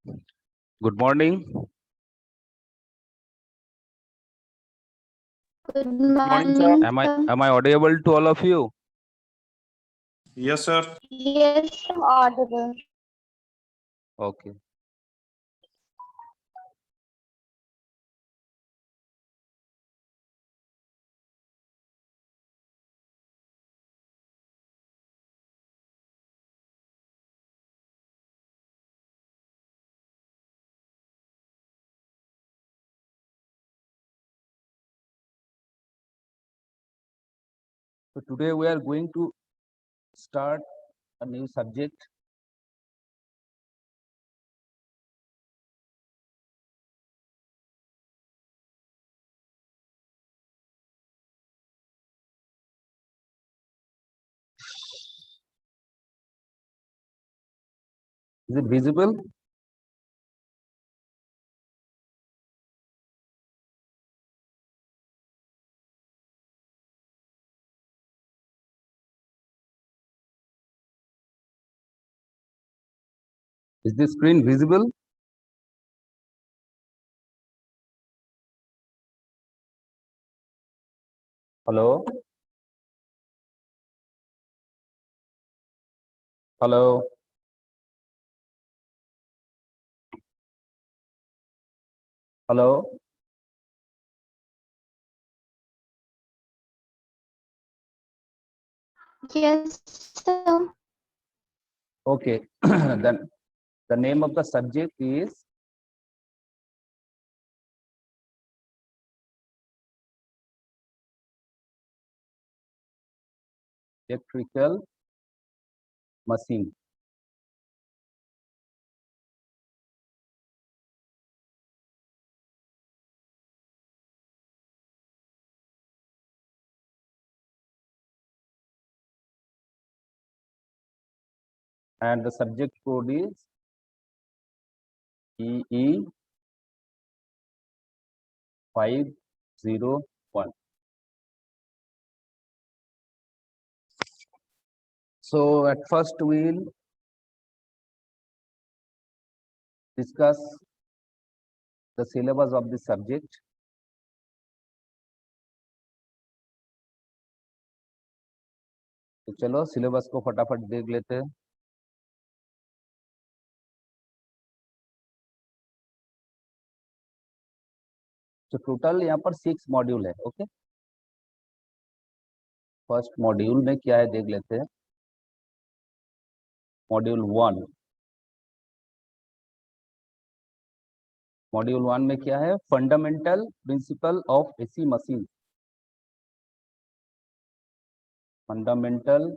Good morning. Good morning, sir. morning, Am I audible to all of you? Yes, sir. Yes, audible. Okay. So today we are going to start a new subject. Is it visible? Is the screen visible? Hello? Hello? Hello? Yes, sir. Okay. Then the name of the subject is electrical machine. And the subject code is EE 501. So at first we'll discuss the syllabus of the subject. तो चलो syllabus को फटाफट देख लेते हैं. तो total यहाँ पर 6 मॉड्यूल है. ओके. फर्स्ट मॉड्यूल में क्या है देख लेते हैं. मॉड्यूल 1. मॉड्यूल 1 में क्या है? Fundamental principle of AC machine. Fundamental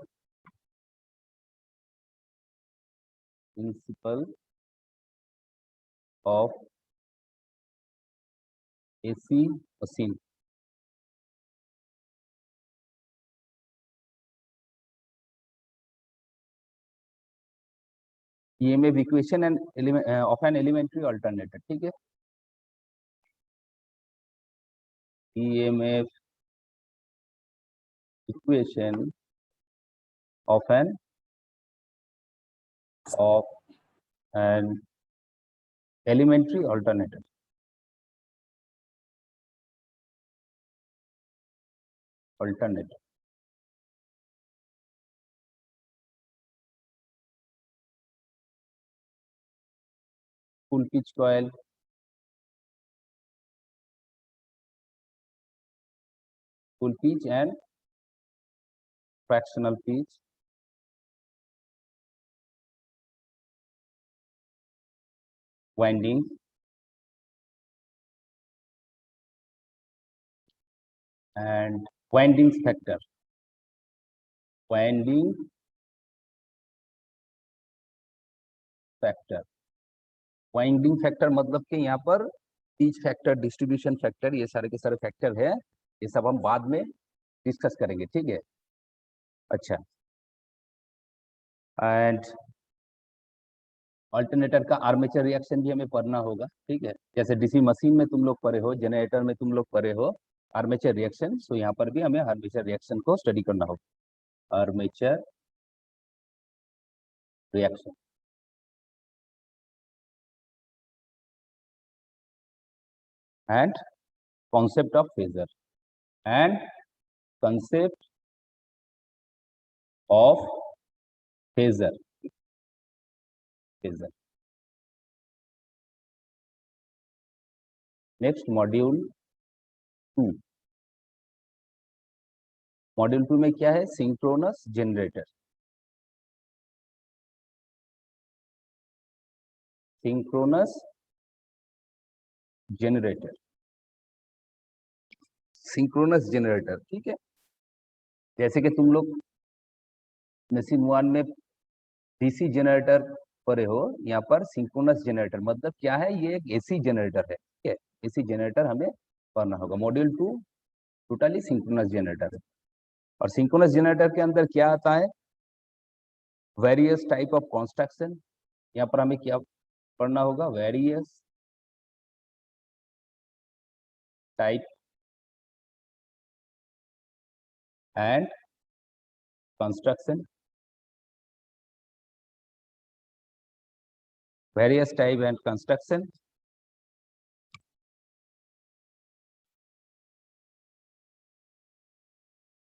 principle of AC machine. EMF equation and of an elementary alternator. ठीक है. EMF equation of an elementary alternator. Full pitch coil, full pitch and fractional pitch, winding, and winding factor. Winding factor. Winding factor मतलब कि यहाँ पर pitch factor, distribution factor, ये सारे के सारे फैक्टर है. ये सब हम बाद में डिस्कस करेंगे. ठीक है. अच्छा. एंड अल्टरनेटर का आर्मेचर रिएक्शन भी हमें पढ़ना होगा. ठीक है. जैसे डीसी मशीन में तुम लोग पढ़े हो, जनरेटर में तुम लोग पढ़े हो आर्मेचर रिएक्शन. सो यहाँ पर भी हमें आर्मेचर रिएक्शन को स्टडी करना होगा. Armature reaction. and concept of phasor and concept of phasor. Next, module 2. Module 2 में क्या है? Synchronous generator. Synchronous generator. Synchronous generator, ठीक है. जैसे कि तुम लोग मशीन 1 में डीसी जनरेटर पढ़े हो, यहाँ पर सिंक्रोनस जनरेटर मतलब क्या है? ये एक एसी जनरेटर है, ठीक है. एसी जनरेटर हमें पढ़ना होगा. मॉड्यूल 2 टोटली सिंक्रोनस जनरेटर है. और सिंक्रोनस जनरेटर के अंदर क्या आता है? Various type of construction. यहाँ पर हमें क्या पढ़ना होगा? Various type and construction. Various type and construction.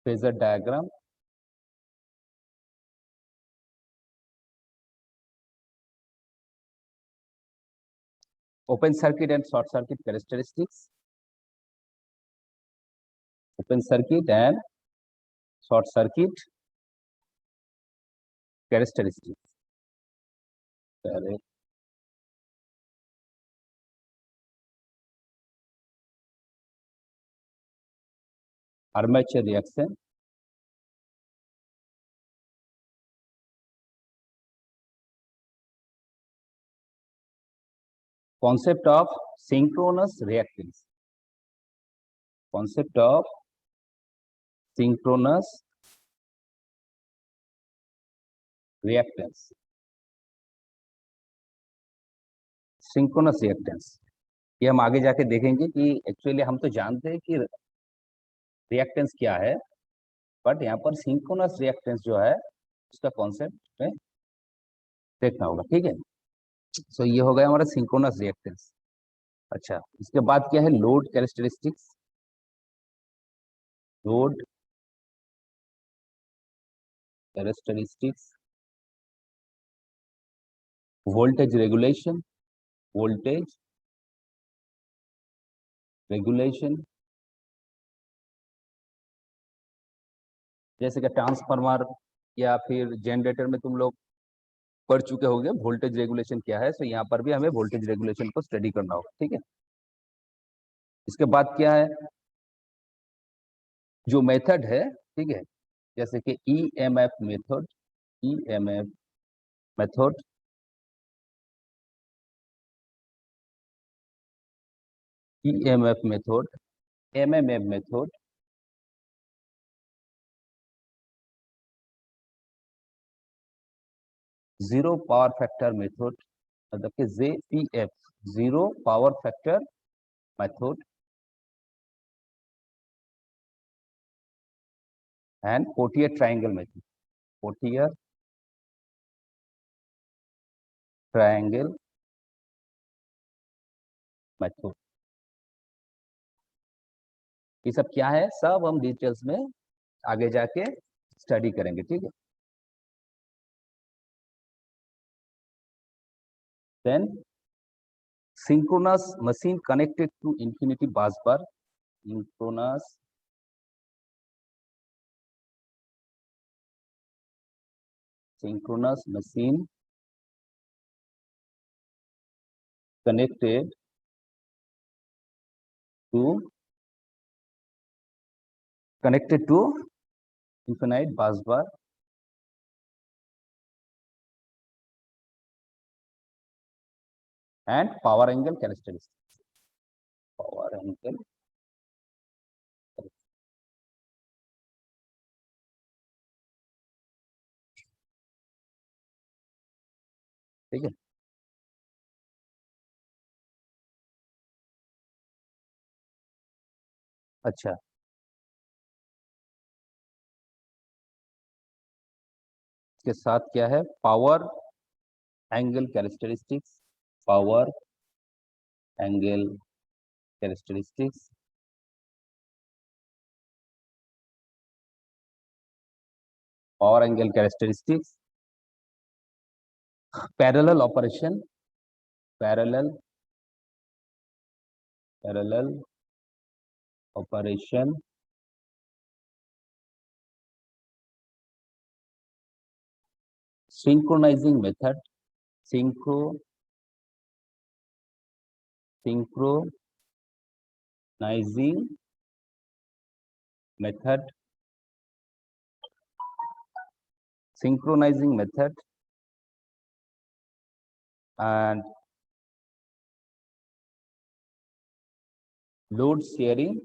Phasor diagram. Open circuit and short circuit characteristics. Open circuit and short circuit characteristics. Armature reaction. Concept of synchronous reactance. Concept of synchronous reactance. Synchronous reactance. ये हम आगे जाके देखेंगे कि actually हम तो जानते हैं कि रिएक्टेंस क्या है, बट यहाँ पर सिंक्रोनस रिएक्टेंस जो है उसका कॉन्सेप्ट में देखना होगा, ठीक है. सो ये हो गया हमारा सिंक्रोनस रिएक्टेंस. अच्छा, इसके बाद क्या है? Load characteristics. Load characteristics. Voltage regulation. Voltage regulation. जैसे कि ट्रांसफार्मर या फिर जनरेटर में तुम लोग पढ़ चुके होंगे वोल्टेज रेगुलेशन क्या है. सो यहाँ पर भी हमें वोल्टेज रेगुलेशन को स्टडी करना होगा, ठीक है. इसके बाद क्या है? जो मेथड है, ठीक है, जैसे कि EMF method. EMF method. EMF method. MMF method. Zero power factor method, मतलब कि JPF, zero power factor method. And Potier triangle method. Potier triangle method. ये सब क्या है? सब हम डिटेल्स में आगे जाके स्टडी करेंगे, ठीक है. Then synchronous machine connected to infinity bus bar. Synchronous machine connected to infinite bus bar and power angle characteristics. Power angle. ठीक है. अच्छा, इसके साथ क्या है? Power angle characteristics. Power angle characteristics, power angle characteristics, parallel operation, parallel operation, synchronizing method, synchronizing method, and load sharing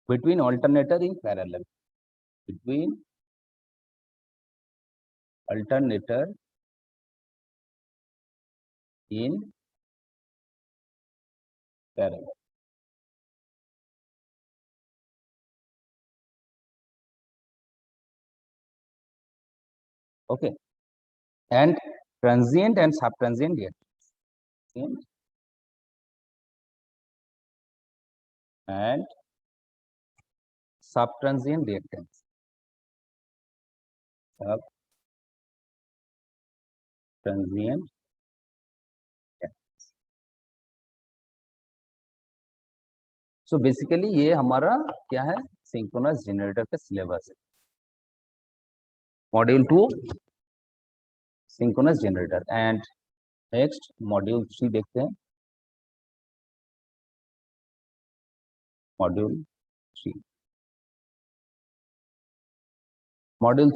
between alternator in parallel, between alternator in parallel. Okay, and transient and subtransient reactance, and subtransient reactance, subtransient. So basically ये हमारा क्या है, synchronous generator का syllabus है, module 2 synchronous generator. And next module 3 देखते हैं। Module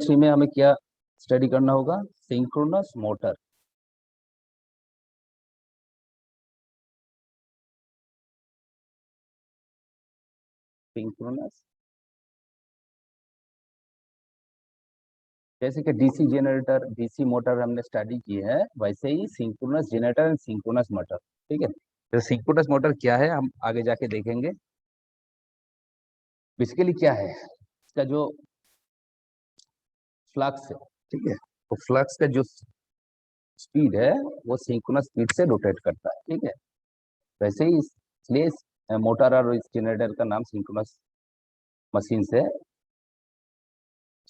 3 में हमें क्या स्टडी करना होगा, सिंक्रोनस मोटर। सिंक्रोनस, जैसे कि डीसी जनरेटर, डीसी मोटर हमने स्टडी की है, वैसे ही synchronous generator and synchronous motor. ठीक है, तो सिंक्रोनस मोटर क्या है हम आगे जाके देखेंगे। बेसिकली क्या है, इसका जो फ्लक्स है, ठीक है, तो फ्लक्स का जो स्पीड है वो सिंक्रोनस स्पीड से रोटेट करता है। ठीक है, वैसे ही इसलिए मोटर और इस जनरेटर का नाम सिंक्रोनस मशीन से।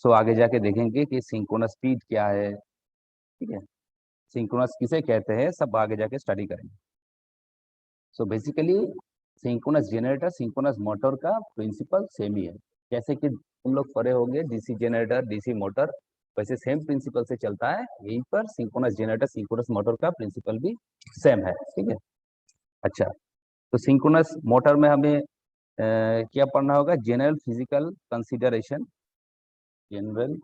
सो आगे जाके देखेंगे कि सिंक्रोनस स्पीड क्या है, ठीक है, सिंक्रोनस किसे कहते हैं, सब आगे जाके स्टडी करेंगे। So basically synchronous generator synchronous motor का प्रिंसिपल सेम ही है। जैसे कि तुम लोग पढ़े होंगे डीसी जनरेटर डीसी मोटर, वैसे सेम प्रिंसिपल से चलता है। यहीं पर सिंक्रोनस जनरेटर सिंक्रोनस मोटर का प्रिंसिपल भी सेम है। ठीक है, अच्छा, तो सिंक्रोनस मोटर में हमें क्या पढ़ना होगा, general physical consideration, general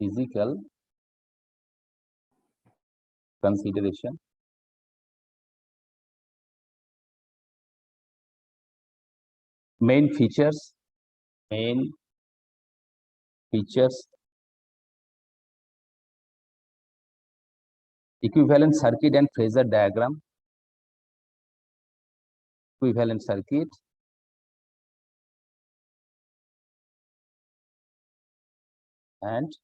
physical consideration, main features, equivalent circuit and phasor diagram, equivalent circuit, and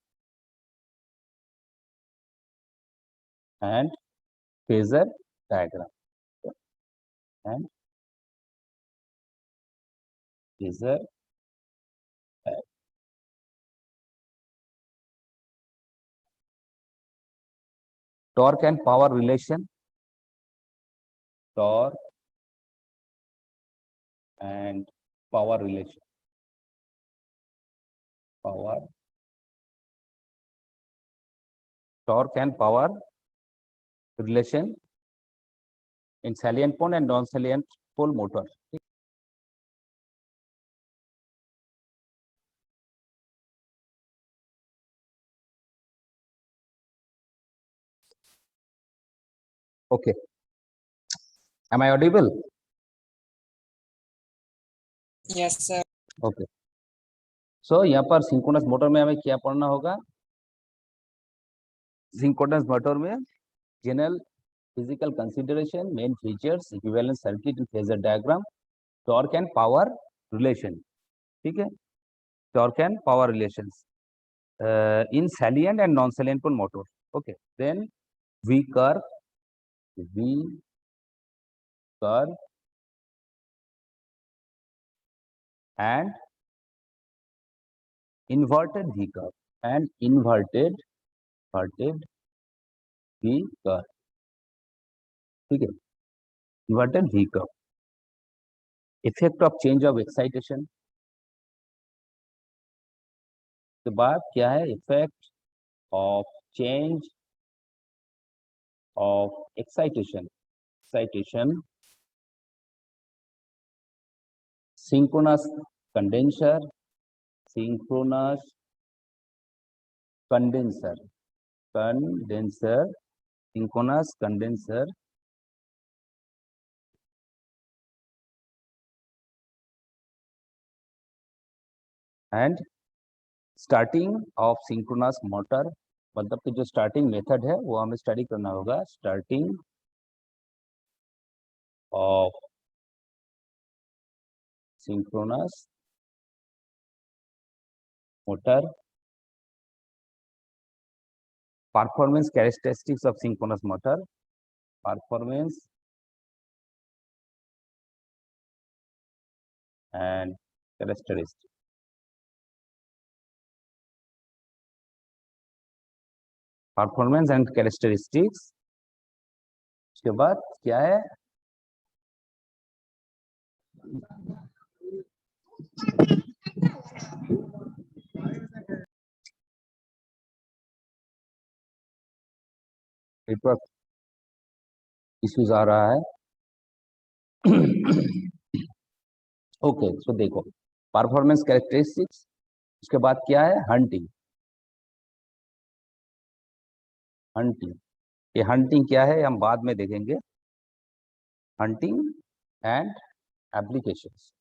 phasor diagram, and phasor diagram. Torque and power relation, torque and power relation, torque and power relation in salient pole and non-salient pole motor. Okay, am I audible? Yes, sir. Okay, so यहाँ पर synchronous motor में हमें क्या पढ़ना होगा, synchronous motor में general physical consideration, main features, equivalent circuit, phasor diagram, torque and power relation. ठीक है, torque and power relations in salient and non salient pole motor. Okay, then V curve and inverted V curve and inverted V curve. ठीक है, inverted V curve. Effect of change of excitation के बाद क्या है, effect of change of excitation synchronous condenser synchronous condenser and starting of synchronous motor, मतलब कि जो starting method है वो हमें स्टडी करना होगा. Starting of synchronous motor, performance characteristics of synchronous motor, performance and characteristics. Performance and characteristics. उसके बाद क्या है, नेटवर्क इश्यूज आ रहा है. ओके, सो देखो परफॉर्मेंस कैरेक्टरिस्टिक्स. उसके बाद क्या है, हंटिंग. ये हंटिंग क्या है हम बाद में देखेंगे. Hunting and applications.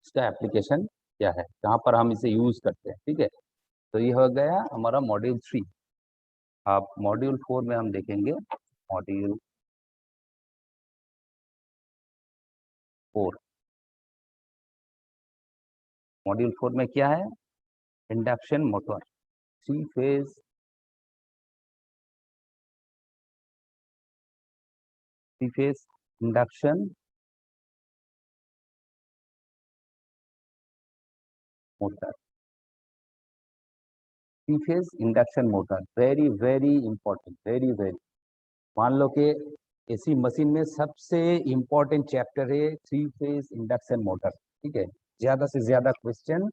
इसका एप्लीकेशन क्या है, कहाँ पर हम इसे यूज करते हैं. ठीक है, तो ये हो गया हमारा मॉड्यूल 3. अब मॉड्यूल 4 में हम देखेंगे. मॉड्यूल 4 में क्या है, induction motor, 3 phase induction motor. 3 phase induction motor very very important, very. मान लो कि एसी मशीन में सबसे इंपॉर्टेंट चैप्टर है 3 फेज इंडक्शन मोटर. ठीक है, ज्यादा से ज्यादा क्वेश्चन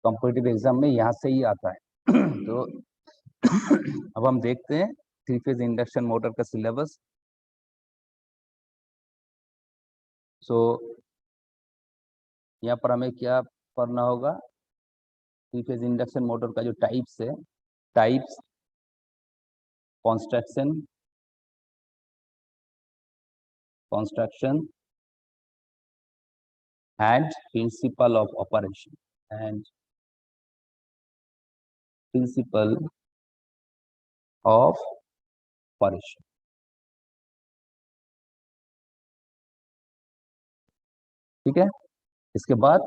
कॉम्पिटिटिव एग्जाम में यहाँ से ही आता है. तो अब हम देखते हैं 3 फेज इंडक्शन मोटर का सिलेबस. सो यहाँ पर हमें क्या पढ़ना होगा, 3 फेज इंडक्शन मोटर का जो टाइप्स है, types, construction and principle of operation and principle of operation. ठीक है, इसके बाद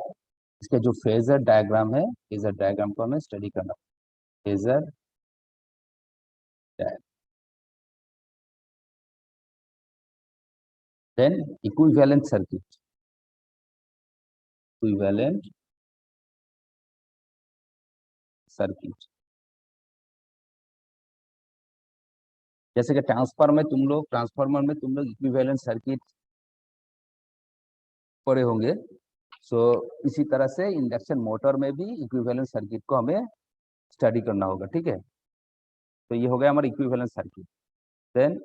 इसके जो फेजर डायग्राम है, फेजर डायग्राम को हमें स्टडी करना. Phasor diagram, then equivalent circuit. जैसे कि ट्रांसफार्मर में तुम लोग इक्विवेलेंट सर्किट पढ़े होंगे. सो इसी तरह से इंडक्शन मोटर में भी इक्विवेलेंट सर्किट को हमें स्टडी करना होगा. ठीक है, तो ये हो गया हमारा equivalent circuit. Then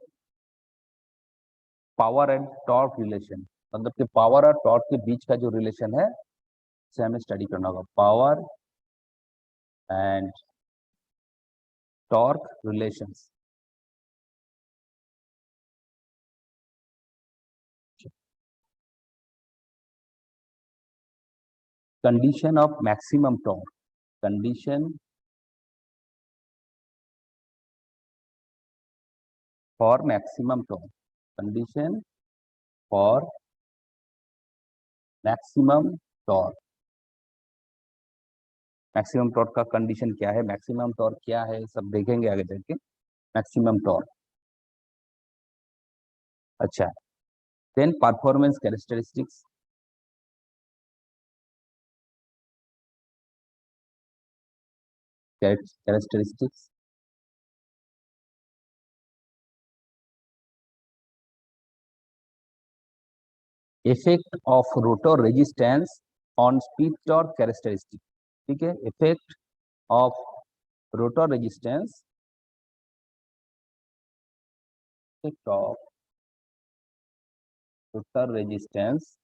power and torque relation, मतलब कि पावर और टॉर्क के बीच का जो रिलेशन है उसे हमें स्टडी करना होगा. Power and torque relations. Condition of maximum torque, condition for maximum torque, condition for maximum torque. Maximum torque का कंडीशन क्या है, मैक्सिमम टॉर्क क्या है, सब देखेंगे आगे चल के। मैक्सिमम टॉर्क, अच्छा। Then performance characteristics, characteristics, effect of rotor resistance on speed torque characteristic, ठीक है। Effect of rotor resistance, effect of rotor resistance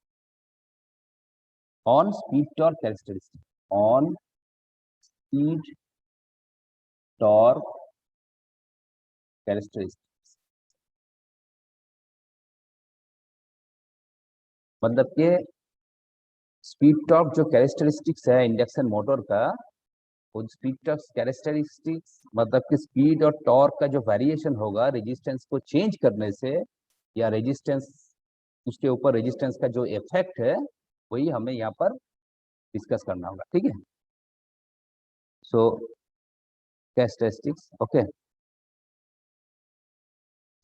on speed torque characteristic, on speed torque characteristic, मतलब कि स्पीड टॉर्क जो characteristics है induction motor का, वो speed torque characteristics मतलब कि स्पीड और टॉर्क का जो वेरिएशन होगा रेजिस्टेंस को चेंज करने से, या रेजिस्टेंस उसके ऊपर रेजिस्टेंस का जो इफेक्ट है, वही हमें यहाँ पर डिस्कस करना होगा, ठीक है। सो कैरेक्टरिस्टिक्स, ओके।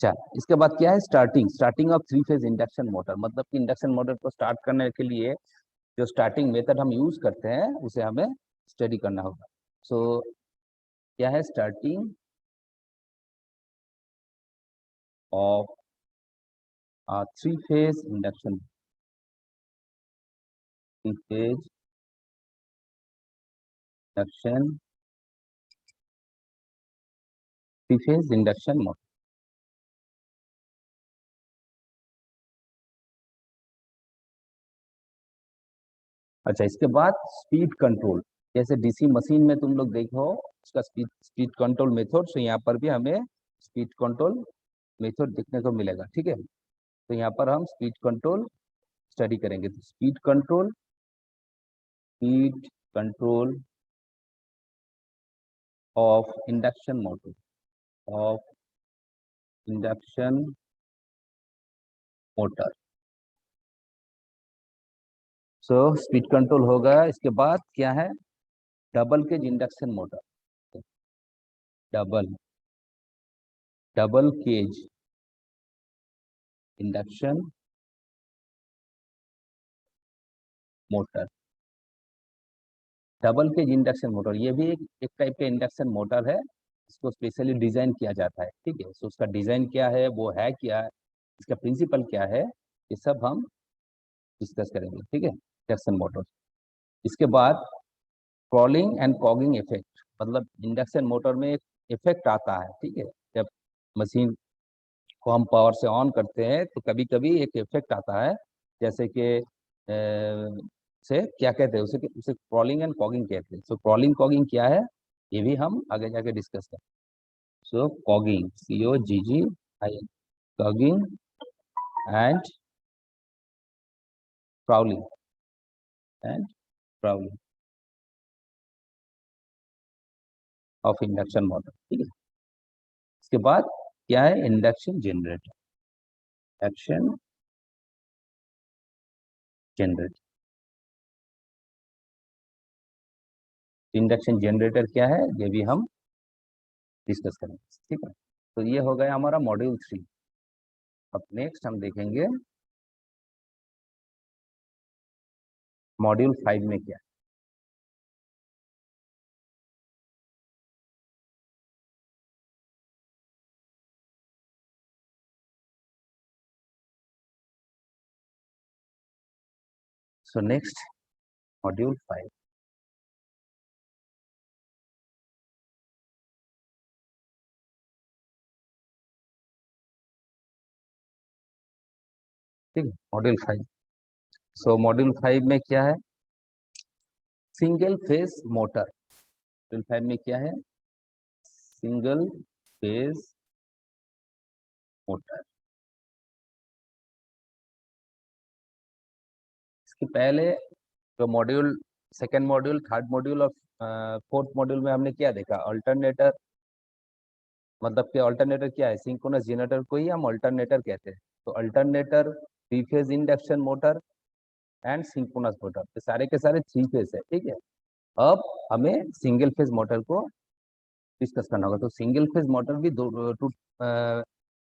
अच्छा, इसके बाद क्या है, starting of three phase induction motor, मतलब कि इंडक्शन मोटर को स्टार्ट करने के लिए जो स्टार्टिंग मेथड हम यूज करते हैं उसे हमें स्टडी करना होगा। सो क्या है, starting of three phase induction, three phase induction, three phase induction motor. अच्छा, इसके बाद स्पीड कंट्रोल, जैसे डीसी मशीन में तुम लोग देखो उसका स्पीड कंट्रोल मेथड, तो यहाँ पर भी हमें स्पीड कंट्रोल मेथड देखने को मिलेगा, ठीक है। तो यहाँ पर हम स्पीड कंट्रोल स्टडी करेंगे। तो speed control of induction motor, of induction motor. So speed control होगा। इसके बाद क्या है, double cage induction motor, double cage induction motor. Double cage induction motor ये भी एक टाइप का इंडक्शन मोटर है, इसको स्पेशली डिजाइन किया जाता है, ठीक है। सो उसका डिजाइन क्या है, वो है क्या, इसका प्रिंसिपल क्या है, ये सब हम डिस्कस करेंगे, ठीक है, इंडक्शन मोटर। इसके बाद क्रॉलिंग एंड कॉगिंग इफेक्ट, मतलब इंडक्शन मोटर में एक इफेक्ट आता है, ठीक है। जब मशीन को हम पावर से ऑन करते हैं तो कभी कभी एक इफेक्ट आता है, जैसे कि से क्या कहते हैं उसे, उसे क्रॉलिंग एंड कॉगिंग कहते हैं। सो क्रॉलिंग कॉगिंग क्या है, ये भी हम आगे जाके डिस्कस करें। So cogging, COGGING, cogging and crawling, and crawling of induction motor, ठीक है। इसके बाद क्या है, induction generator, action generator. Induction generator क्या है, ये भी हम डिस्कस करेंगे, ठीक है। तो ये हो गया हमारा मॉड्यूल 3। अब नेक्स्ट हम देखेंगे मॉड्यूल 5 में क्या है। सो नेक्स्ट मॉड्यूल 5, ठीक है, मॉड्यूल 5। सो मॉड्यूल 5 में क्या है, सिंगल फेज मोटर। मॉड्यूल 5 में क्या है, सिंगल फेज मोटर। इसके पहले जो module, second module, third module और फोर्थ मॉड्यूल में हमने क्या देखा, अल्टरनेटर, मतलब कि अल्टरनेटर क्या है, सिंक्रोनस जनरेटर को ही हम अल्टरनेटर कहते हैं। तो alternator, three phase induction motor and synchronous motor, तो सारे के सारे थ्री फेज है, ठीक है। अब हमें सिंगल फेज मोटर को डिस्कस करना होगा। तो सिंगल फेज मोटर भी दो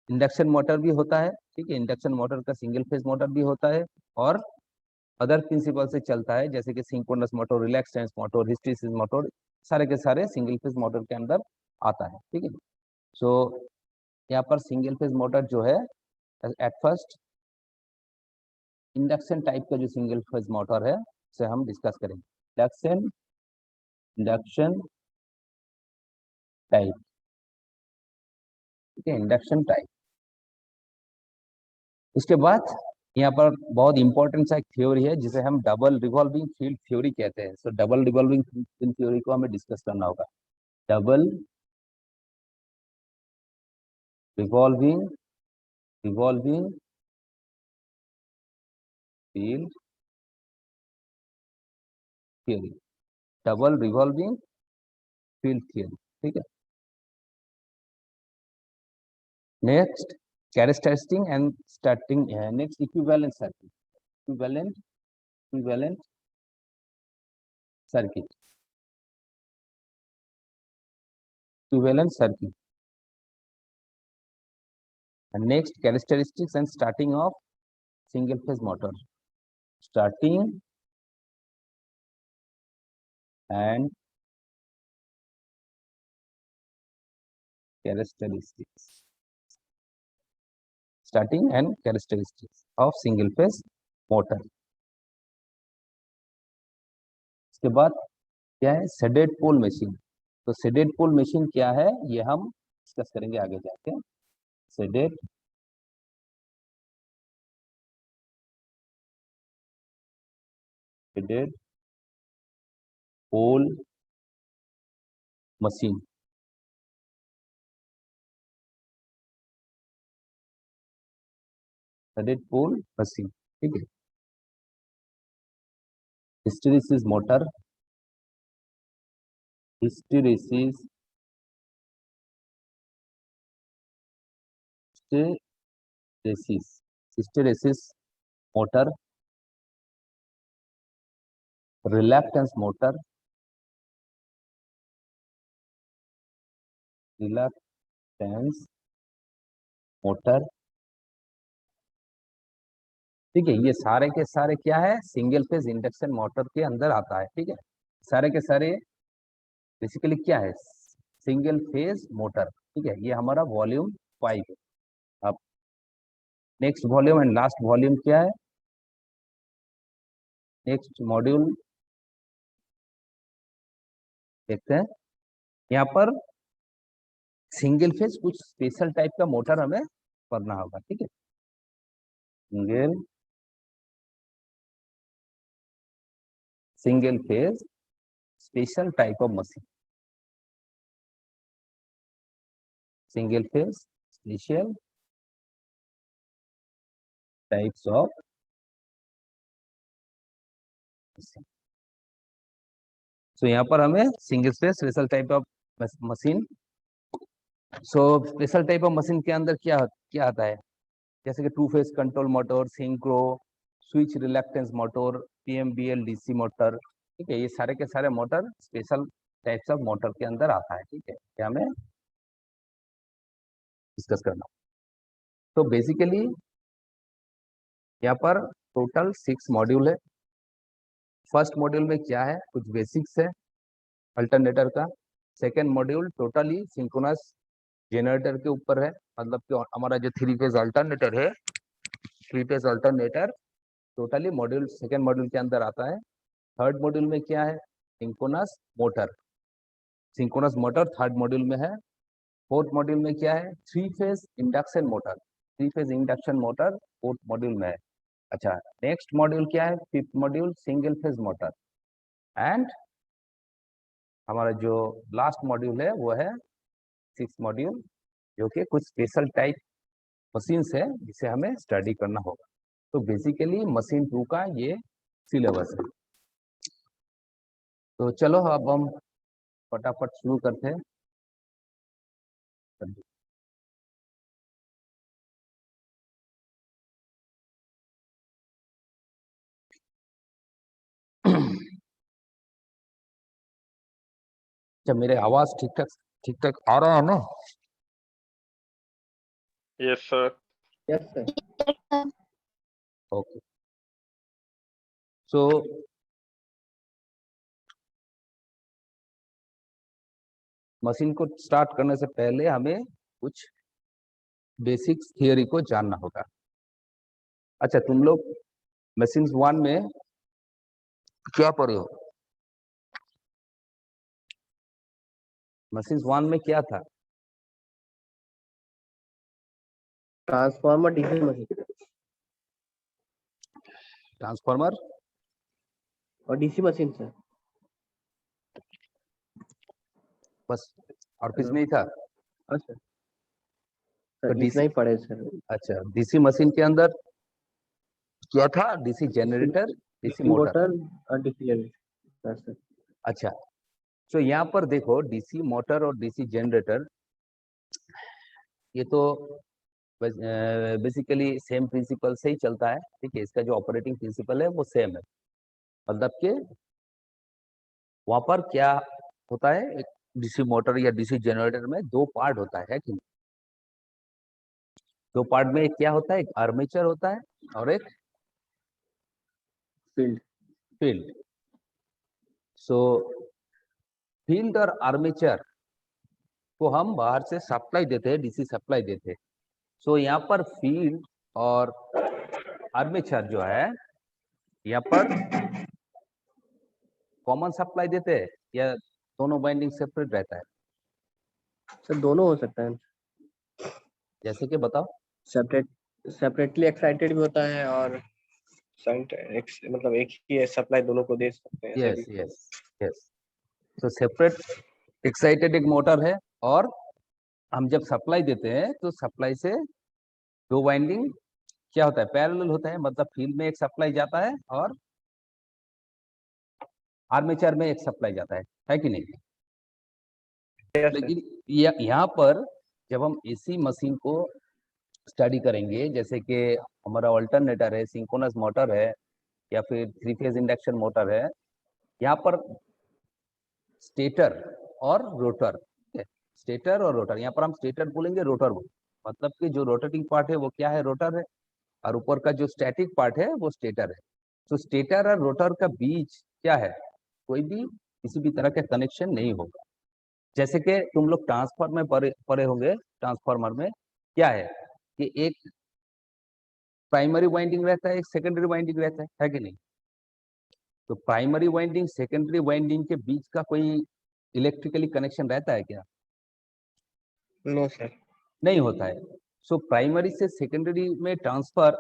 इंडक्शन मोटर भी होता है, ठीक है, इंडक्शन मोटर का सिंगल फेज मोटर भी होता है, और अदर प्रिंसिपल से चलता है, जैसे कि synchronous motor, relaxants motor, hysteresis motor, सारे के सारे सिंगल फेज मोटर के अंदर आता है, ठीक है। सो यहाँ पर सिंगल फेज मोटर जो है, एट फर्स्ट इंडक्शन टाइप का जो सिंगल फेज मोटर है उसे हम डिस्कस करेंगे। इंडक्शन टाइप, ठीक है, इंडक्शन टाइप। उसके बाद यहाँ पर बहुत इंपॉर्टेंट सा एक थ्योरी है जिसे हम डबल रिवॉल्विंग फील्ड थ्योरी कहते हैं। सो डबल रिवॉल्विंग फील्ड थ्योरी को हमें डिस्कस करना होगा। Double revolving revolving field theory, double revolving field theory, ठीक है। Next characteristic and starting, next equivalent circuit, equivalent circuit, equivalent circuit. And next characteristics and starting of single phase motor, starting and characteristics, starting and characteristics of single phase motor। इसके बाद क्या है, shaded pole machine. तो shaded pole machine क्या है ये हम discuss करेंगे आगे जाके। Shaded shaded pole machine, shaded pole machine, ठीक है। Hysteresis motor, hysteresis hysteresis hysteresis motor, reluctance motor, reluctance motor, ठीक है। ये सारे के सारे क्या है, सिंगल फेज इंडक्शन मोटर के अंदर आता है, ठीक है। सारे के सारे बेसिकली क्या है, सिंगल फेज मोटर, ठीक है। ये हमारा वॉल्यूम 5 है। अब next volume and last volume क्या है, नेक्स्ट मॉड्यूल देखते हैं। यहाँ पर सिंगल फेज कुछ स्पेशल टाइप का मोटर हमें पढ़ना होगा, ठीक है। Single phase special type of machine, single phase special types of machine. So यहाँ पर हमें single phase special type of machine, so special type of machine के अंदर क्या क्या आता है, जैसे कि two phase control motor, synchro, switch रिलैक्टेंस motor, पीएमबीएल DC motor, ठीक है। ये सारे के सारे motor special types of motor के अंदर आता है, ठीक है। क्या हमें डिस्कस करना। तो बेसिकली यहाँ पर टोटल 6 मॉड्यूल है। फर्स्ट मॉड्यूल में क्या है, कुछ बेसिक्स है अल्टरनेटर का। Second module totally synchronous generator के ऊपर है, मतलब कि हमारा जो 3 फेज अल्टरनेटर है, 3 phase alternator totally module second module के अंदर आता है। थर्ड मॉड्यूल में क्या है, synchronous motor, synchronous motor third module में है। फोर्थ मॉड्यूल में क्या है, 3 phase induction motor, 3 phase induction motor fourth module में है। अच्छा, नेक्स्ट मॉड्यूल क्या है, fifth module single phase motor. And हमारा जो लास्ट मॉड्यूल है वो है 6 मॉड्यूल, जो कि कुछ स्पेशल टाइप मशीन्स है जिसे हमें स्टडी करना होगा। तो बेसिकली मशीन 2 का ये सिलेबस है। तो चलो अब हम फटाफट शुरू करते हैं। जब मेरे आवाज ठीक ठाक आ रहा है ना? Yes, sir. Yes, sir. Okay, so machine को स्टार्ट करने से पहले हमें कुछ बेसिक्स थियोरी को जानना होगा। अच्छा, तुम लोग मशीन्स 1 में क्या पढ़े हो? मशीन्स 1 में क्या था? ट्रांसफार्मर, डीसी मशीन ट्रांसफार्मर और डीसी मशीन सर। बस, और कुछ हेलो। नहीं था? अच्छा तो सर, इतना ही पढ़े सर। अच्छा, डीसी मशीन के अंदर क्या था? DC generator, DC motor. और डीसी जनरेटर सर। अच्छा, तो यहाँ पर देखो, डीसी मोटर और डीसी जनरेटर, ये तो बेसिकली सेम प्रिंसिपल से ही चलता है, ठीक है। इसका जो ऑपरेटिंग प्रिंसिपल है वो सेम है, मतलब कि वहां पर क्या होता है, एक डीसी मोटर या डीसी जनरेटर में 2 पार्ट होता है कि नहीं? 2 पार्ट में एक क्या होता है, एक आर्मेचर होता है और एक फील्ड। फील्ड। सो फील्ड और आर्मेचर को हम बाहर से सप्लाई देते हैं, डीसी सप्लाई देते हैं। सो यहाँ पर फील्ड और आर्मेचर जो है, यहाँ पर कॉमन सप्लाई देते हैं या दोनों बाइंडिंग सेपरेट रहता है? सर दोनों हो सकता है, जैसे कि बताओ। सेपरेटली एक्साइटेड भी होता है और मतलब एक ही सप्लाई दोनों को दे सकते हैं। Yes yes yes. तो सेपरेट एक्साइटेड एक मोटर है, और हम जब सप्लाई देते हैं तो सप्लाई से 2 वाइंडिंग क्या होता है, पैरेलल होता है, मतलब फील्ड में एक सप्लाई जाता है और आर्मेचर में एक सप्लाई जाता है कि नहीं? लेकिन यहाँ पर जब हम एसी मशीन को स्टडी करेंगे, जैसे कि हमारा अल्टरनेटर है, सिंक्रोनस मोटर है, या फिर 3 फेज इंडक्शन मोटर है, यहाँ पर स्टेटर और रोटर, स्टेटर और रोटर, यहाँ पर हम स्टेटर बोलेंगे, रोटर बोलेंगे, मतलब कि जो रोटेटिंग पार्ट है वो क्या है, रोटर है, और ऊपर का जो स्टैटिक पार्ट है वो स्टेटर है। तो स्टेटर और रोटर का बीच क्या है, कोई भी किसी भी तरह का कनेक्शन नहीं होगा। जैसे कि तुम लोग ट्रांसफार्मर में पढ़े होंगे, ट्रांसफार्मर में क्या है कि एक प्राइमरी वाइंडिंग रहता है, एक सेकेंडरी वाइंडिंग रहता है कि नहीं? तो प्राइमरी वाइंडिंग सेकेंडरी वाइंडिंग के बीच का कोई इलेक्ट्रिकली कनेक्शन रहता है क्या? No sir. नहीं होता है। सो प्राइमरी से सेकेंडरी में ट्रांसफर